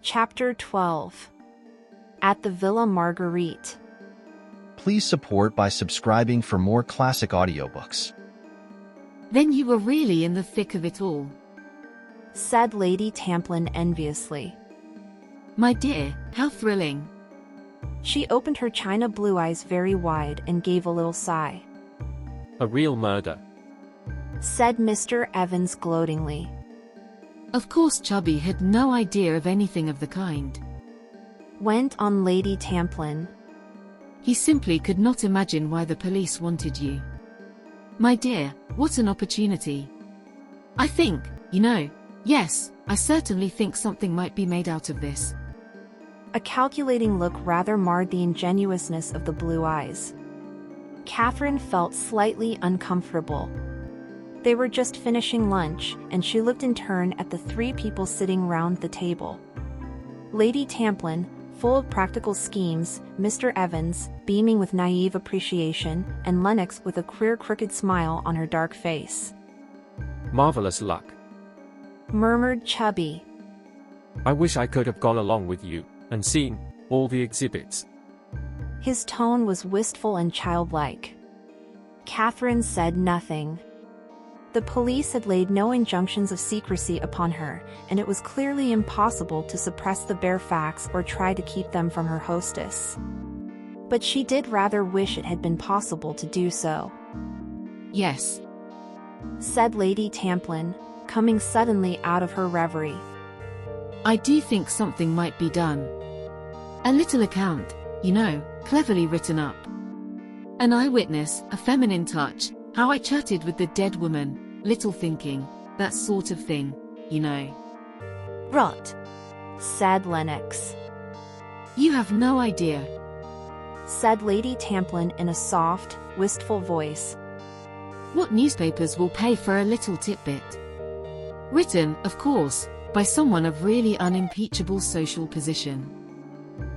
Chapter 12. At the Villa Marguerite. Please support by subscribing for more classic audiobooks. Then you were really in the thick of it all, said Lady Tamplin enviously. my dear, how thrilling. She opened her china blue eyes very wide and gave a little sigh. A real murder, said Mr. Evans gloatingly. Of course Chubby had no idea of anything of the kind. Went on Lady Tamplin. He simply could not imagine why the police wanted you. My dear, what an opportunity. I think, yes, I certainly think something might be made out of this. A calculating look rather marred the ingenuousness of the blue eyes. Catherine felt slightly uncomfortable. They were just finishing lunch, and she looked in turn at the three people sitting round the table. Lady Tamplin, full of practical schemes, Mr. Evans, beaming with naive appreciation, and Lennox with a queer crooked smile on her dark face. marvelous luck. Murmured Chubby. I wish I could have gone along with you and seen all the exhibits. His tone was wistful and childlike. Catherine said nothing. The police had laid no injunctions of secrecy upon her, and it was clearly impossible to suppress the bare facts or try to keep them from her hostess. But she did rather wish it had been possible to do so. Yes, Said Lady Tamplin, coming suddenly out of her reverie. I do think something might be done. A little account, cleverly written up. An eyewitness, a feminine touch, how I chatted with the dead woman, little thinking, that sort of thing, Rot, said Lennox. You have no idea, Said Lady Tamplin in a soft, wistful voice. what newspapers will pay for a little tidbit. Written, of course, by someone of really unimpeachable social position.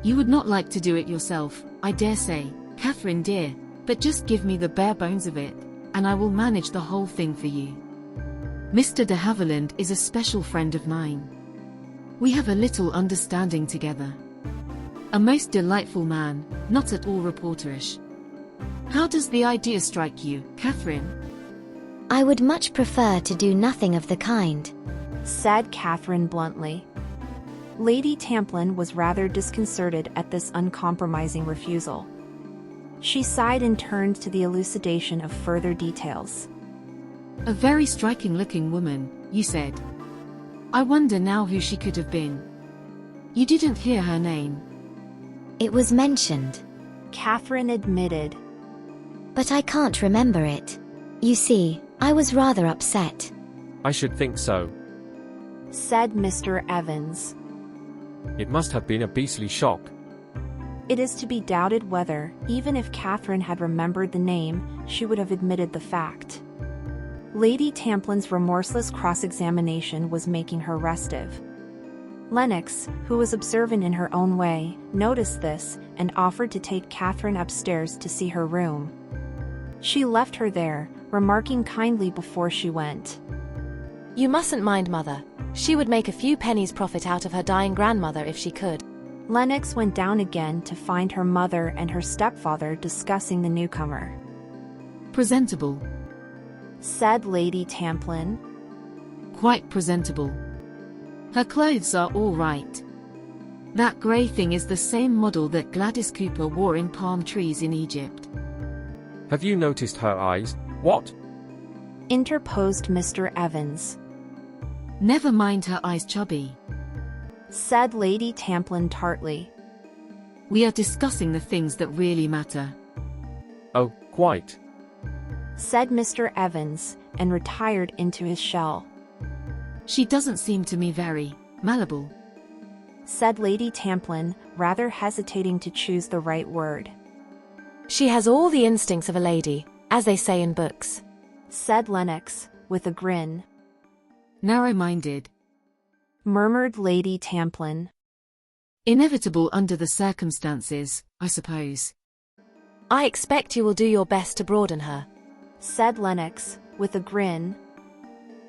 You would not like to do it yourself, I dare say, Catherine dear, but just give me the bare bones of it, and I will manage the whole thing for you. Mr. de Havilland is a special friend of mine. We have a little understanding together. A most delightful man, not at all reporterish. How does the idea strike you, Catherine? I would much prefer to do nothing of the kind, Said Catherine bluntly. Lady Tamplin was rather disconcerted at this uncompromising refusal. She sighed and turned to the elucidation of further details. A very striking-looking woman, you said. I wonder now who she could have been. You didn't hear her name. It was mentioned, Catherine admitted. but I can't remember it. You see, I was rather upset. I should think so. Said Mr. Evans. It must have been a beastly shock. It is to be doubted whether, even if Catherine had remembered the name, she would have admitted the fact. Lady Tamplin's remorseless cross-examination was making her restive. Lennox, who was observant in her own way, noticed this, and offered to take Catherine upstairs to see her room. She left her there, remarking kindly before she went. You mustn't mind Mother. She would make a few pennies profit out of her dying grandmother if she could. Lennox went down again to find her mother and her stepfather discussing the newcomer. Presentable. Said Lady Tamplin. Quite presentable. Her clothes are all right. That grey thing is the same model that Gladys Cooper wore in palm trees in Egypt. Have you noticed her eyes? What? Interposed Mr. Evans. Never mind her eyes, Chubby. Said Lady Tamplin tartly. We are discussing the things that really matter. Oh, quite. Said Mr. Evans, and retired into his shell. She doesn't seem to me very malleable. Said Lady Tamplin, rather hesitating to choose the right word. She has all the instincts of a lady, as they say in books. Said Lennox, with a grin. Narrow-minded. Murmured Lady Tamplin. Inevitable under the circumstances, I suppose. I expect you will do your best to broaden her. Said Lennox, with a grin.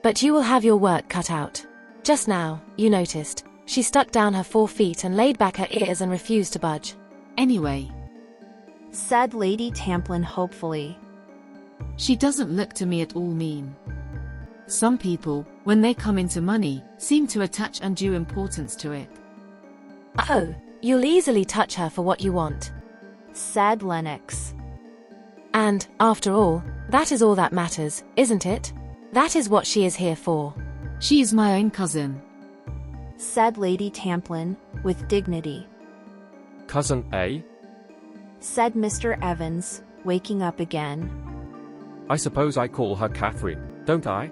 But you will have your work cut out. Just now, you noticed, She stuck down her 4 feet and laid back her ears and refused to budge. Anyway, said Lady Tamplin hopefully. she doesn't look to me at all mean. Some people, when they come into money, seem to attach undue importance to it. Oh, you'll easily touch her for what you want, said Lennox. And, after all, that is all that matters, isn't it? That is what she is here for. She is my own cousin, said Lady Tamplin, with dignity. Cousin, eh? Said Mr. Evans, waking up again. I suppose I call her Catherine, don't I?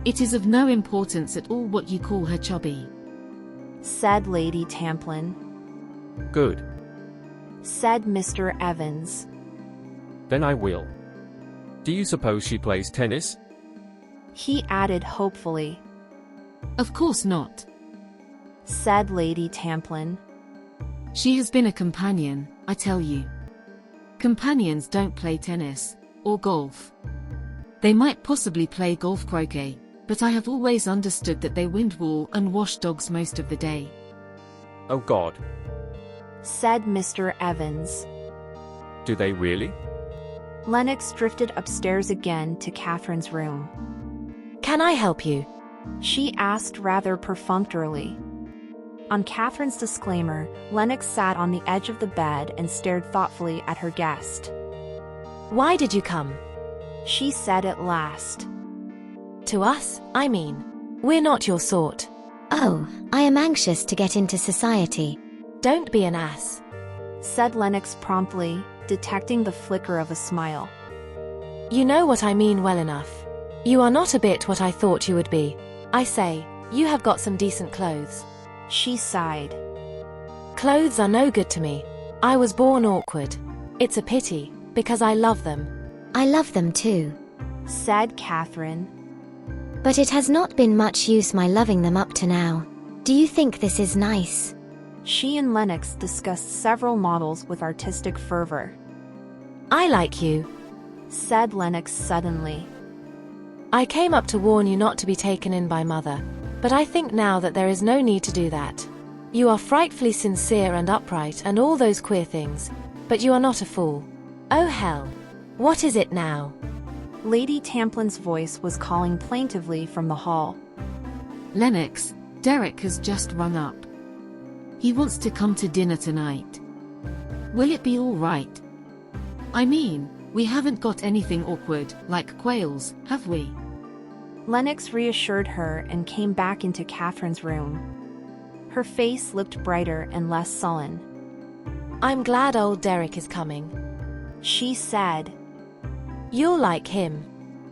It is of no importance at all what you call her, chubby, said Lady Tamplin. Good. Said Mr. Evans. Then I will. Do you suppose she plays tennis? He added hopefully. Of course not. Said Lady Tamplin. She has been a companion, I tell you. Companions don't play tennis, or golf. They might possibly play golf croquet, but I have always understood that they windwall and wash dogs most of the day. Oh God. Said Mr. Evans. Do they really? Lennox drifted upstairs again to Catherine's room. Can I help you? She asked rather perfunctorily. On Catherine's disclaimer, Lennox sat on the edge of the bed and stared thoughtfully at her guest. Why did you come? She said at last. To us, I mean. We're not your sort. Oh, I am anxious to get into society. Don't be an ass, said Lennox promptly, detecting the flicker of a smile. You know what I mean well enough. You are not a bit what I thought you would be. I say, you have got some decent clothes. She sighed. Clothes are no good to me. I was born awkward. It's a pity, because I love them. I love them too, said Catherine. but it has not been much use my loving them up to now. Do you think this is nice? She and Lennox discussed several models with artistic fervor. I like you, said Lennox suddenly. I came up to warn you not to be taken in by Mother, but I think now that there is no need to do that. You are frightfully sincere and upright and all those queer things, but you are not a fool. Oh hell. What is it now? Lady Tamplin's voice was calling plaintively from the hall. Lennox, Derek has just rung up. He wants to come to dinner tonight. Will it be all right? I mean, we haven't got anything awkward, like quails, have we? Lennox reassured her and came back into Catherine's room. Her face looked brighter and less sullen. I'm glad old Derek is coming, she said. You'll like him.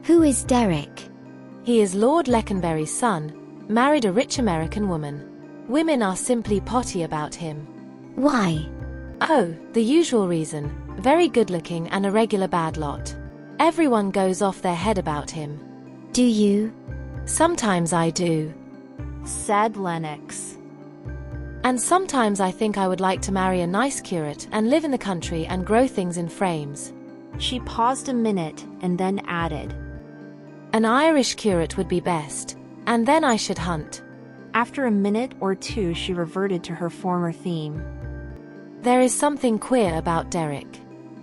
Who is Derek? He is Lord Leconberry's son, married a rich American woman. Women are simply potty about him. Why? Oh, the usual reason. Very good-looking and a regular bad lot. Everyone goes off their head about him. Do you? Sometimes I do, said Lennox. And sometimes I think I would like to marry a nice curate and live in the country and grow things in frames. She paused a minute and then added, An Irish curate would be best, and then I should hunt. After a minute or two she reverted to her former theme. There is something queer about Derek.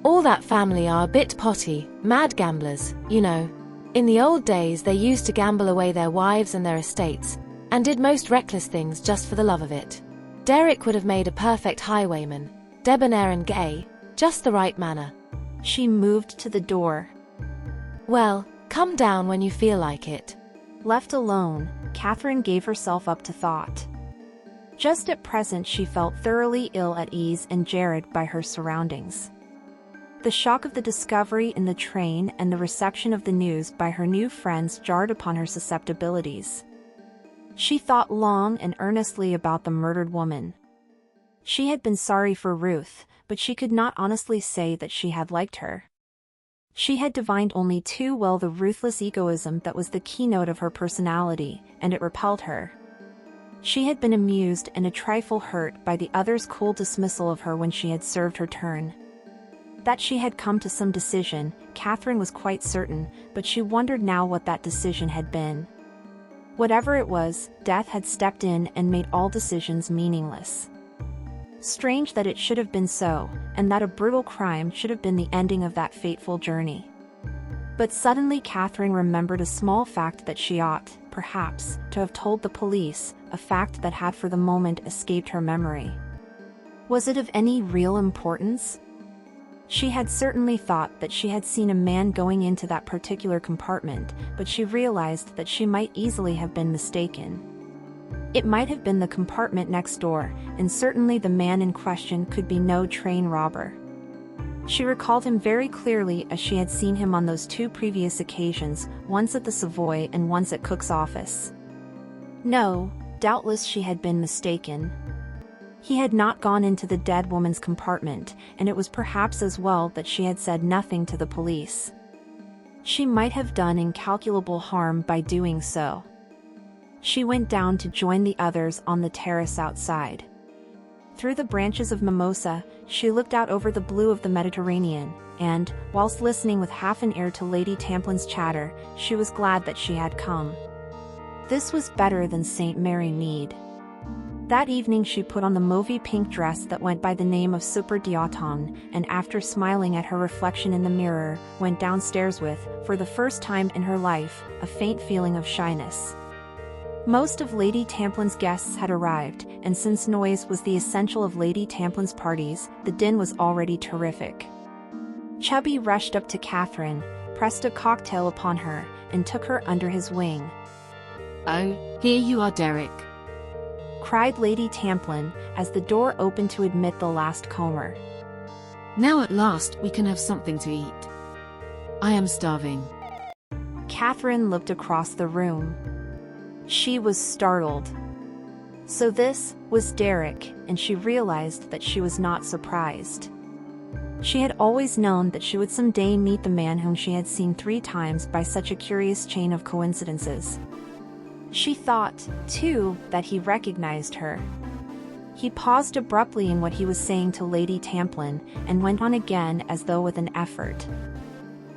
All that family are a bit potty, mad gamblers, you know. In the old days they used to gamble away their wives and their estates, and did most reckless things just for the love of it. Derek would have made a perfect highwayman, debonair and gay, just the right manner. She moved to the door. Well, come down when you feel like it. Left alone, Catherine gave herself up to thought. Just at present she felt thoroughly ill at ease and jarred by her surroundings. The shock of the discovery in the train and the reception of the news by her new friends jarred upon her susceptibilities. She thought long and earnestly about the murdered woman. She had been sorry for Ruth, but she could not honestly say that she had liked her. She had divined only too well the ruthless egoism that was the keynote of her personality, and it repelled her. She had been amused and a trifle hurt by the other's cool dismissal of her when she had served her turn. That she had come to some decision, Catherine was quite certain, but she wondered now what that decision had been. Whatever it was, death had stepped in and made all decisions meaningless. Strange that it should have been so, and that a brutal crime should have been the ending of that fateful journey. But suddenly Catherine remembered a small fact that she ought, perhaps, to have told the police, a fact that had for the moment escaped her memory. Was it of any real importance? She had certainly thought that she had seen a man going into that particular compartment, but she realized that she might easily have been mistaken. It might have been the compartment next door, and certainly the man in question could be no train robber. She recalled him very clearly as she had seen him on those 2 previous occasions, once at the Savoy and once at Cook's office. No, doubtless she had been mistaken. He had not gone into the dead woman's compartment, and it was perhaps as well that she had said nothing to the police. She might have done incalculable harm by doing so. She went down to join the others on the terrace outside. Through the branches of mimosa, she looked out over the blue of the Mediterranean, and, whilst listening with half an ear to Lady Tamplin's chatter, she was glad that she had come. This was better than St. Mary Mead. That evening she put on the mauvey pink dress that went by the name of Super d'Automne, and after smiling at her reflection in the mirror, went downstairs with, for the first time in her life, a faint feeling of shyness. Most of Lady Tamplin's guests had arrived, and since noise was the essential of Lady Tamplin's parties, the din was already terrific. Chubby rushed up to Catherine, pressed a cocktail upon her, and took her under his wing. "Oh, here you are, Derek," cried Lady Tamplin, as the door opened to admit the last comer. "Now at last we can have something to eat. I am starving." Catherine looked across the room. She was startled. So this was Derek, and she realized that she was not surprised. She had always known that she would someday meet the man whom she had seen 3 times by such a curious chain of coincidences. She thought, too, that he recognized her. He paused abruptly in what he was saying to Lady Tamplin, and went on again as though with an effort.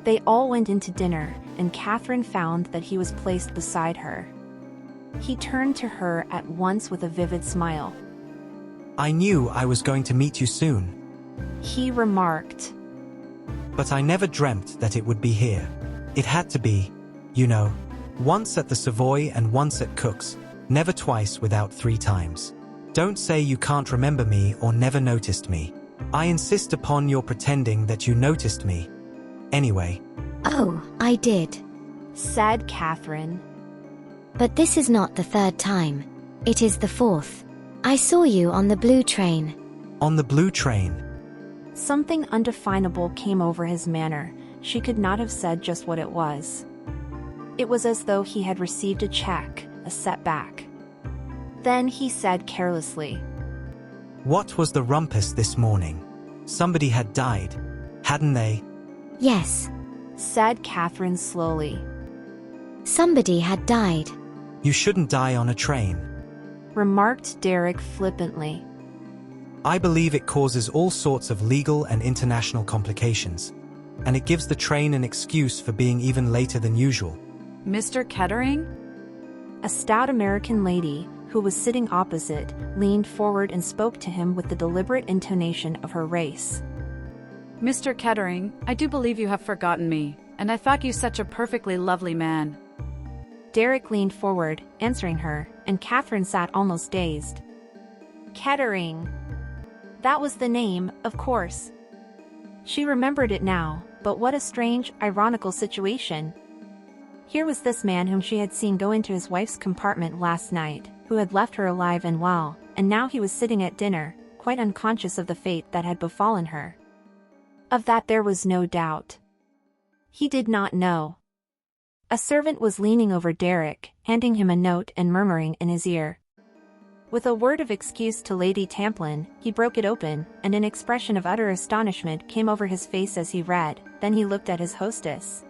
They all went into dinner, and Catherine found that he was placed beside her. He turned to her at once with a vivid smile. "I knew I was going to meet you soon," he remarked. "but I never dreamt that it would be here. It had to be, you know. Once at the Savoy and once at Cook's, never twice without 3 times. Don't say you can't remember me or never noticed me. I insist upon your pretending that you noticed me. Anyway." Oh, I did. Said Catherine. But this is not the 3rd time. It is the 4th. I saw you on the blue train. "On the blue train?" Something undefinable came over his manner. She could not have said just what it was. It was as though he had received a check, a setback. Then he said carelessly, "What was the rumpus this morning? Somebody had died, hadn't they?" Yes, said Catherine slowly. somebody had died. "You shouldn't die on a train," remarked Derek flippantly. "I believe it causes all sorts of legal and international complications, and it gives the train an excuse for being even later than usual." Mr. Kettering? A stout American lady, who was sitting opposite, leaned forward and spoke to him with the deliberate intonation of her race. Mr. Kettering, I do believe you have forgotten me, and I thought you such a perfectly lovely man. Derek leaned forward, answering her, and Catherine sat almost dazed. Kettering. That was the name, of course. She remembered it now, but what a strange, ironical situation. Here was this man whom she had seen go into his wife's compartment last night, who had left her alive and well, and now he was sitting at dinner, quite unconscious of the fate that had befallen her. Of that there was no doubt. He did not know. A servant was leaning over Derek, handing him a note and murmuring in his ear. With a word of excuse to Lady Tamplin, he broke it open, and an expression of utter astonishment came over his face as he read. Then he looked at his hostess.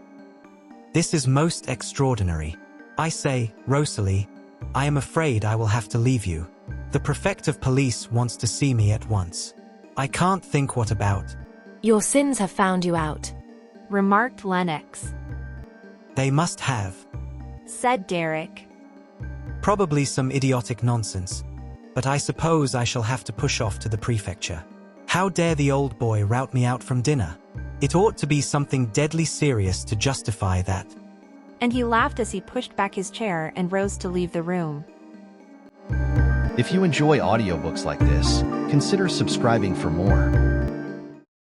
"This is most extraordinary. I say, Rosalie, I am afraid I will have to leave you. The prefect of police wants to see me at once. I can't think what about." Your sins have found you out, remarked Lennox. "They must have," said Derek. Probably some idiotic nonsense. But I suppose I shall have to push off to the prefecture. How dare the old boy rout me out from dinner? It ought to be something deadly serious to justify that. And he laughed as he pushed back his chair and rose to leave the room. If you enjoy audiobooks like this, consider subscribing for more.